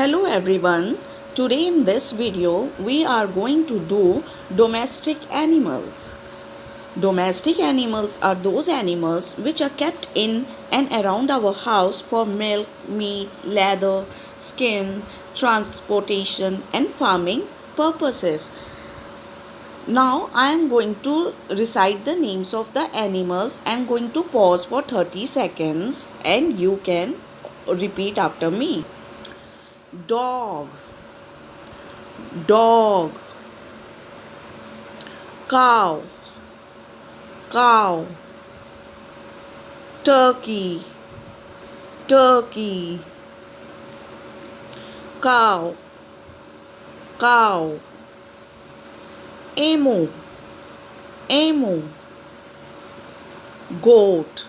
Hello everyone. Today in this video we are going to do domestic animals. Domestic animals are those animals which are kept in and around our house for milk, meat, leather, skin, transportation and farming purposes. Now I am going to recite the names of the animals and going to pause for 30 seconds and you can repeat after me. Dog, dog. Cow, cow. Turkey, turkey. Cow, cow. Emu, emu. Goat,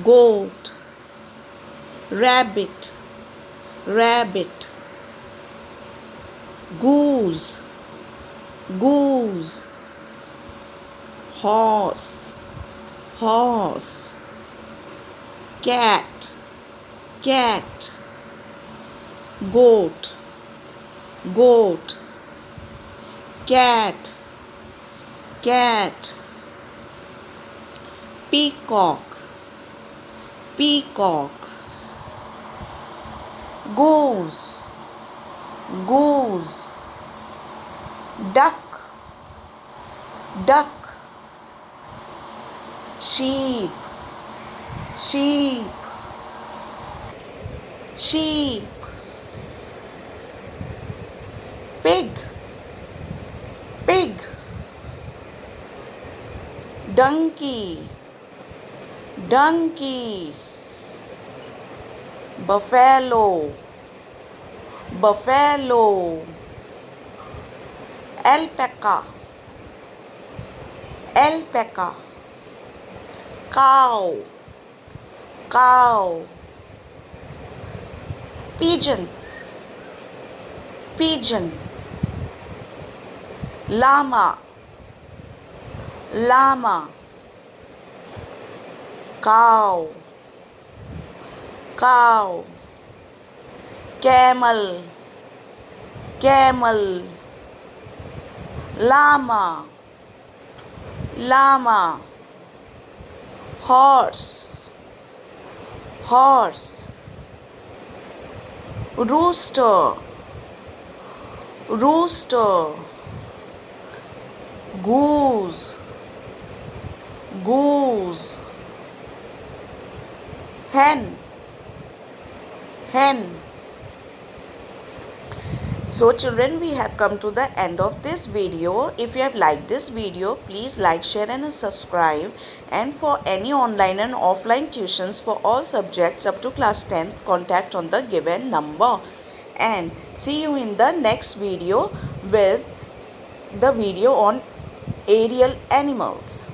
goat. Rabbit, rabbit. Goose, goose. Horse, horse. Cat, cat. Goat, goat. Cat, cat. Peacock, peacock. Goose, goose. Duck, duck. Sheep, sheep. Sheep. Pig, pig. Donkey, donkey. Buffalo, buffalo. Alpaca, alpaca. Cow, cow. Pigeon, pigeon. Llama, llama. Cow, cow. Camel, camel. Llama, llama. Horse, horse. Rooster, rooster. Goose, goose. Hen, hen. So children, we have come to the end of this video. If you have liked this video, please like, share and subscribe. And for any online and offline tuitions for all subjects up to class 10th, contact on the given number. And see you in the next video with the video on aerial animals.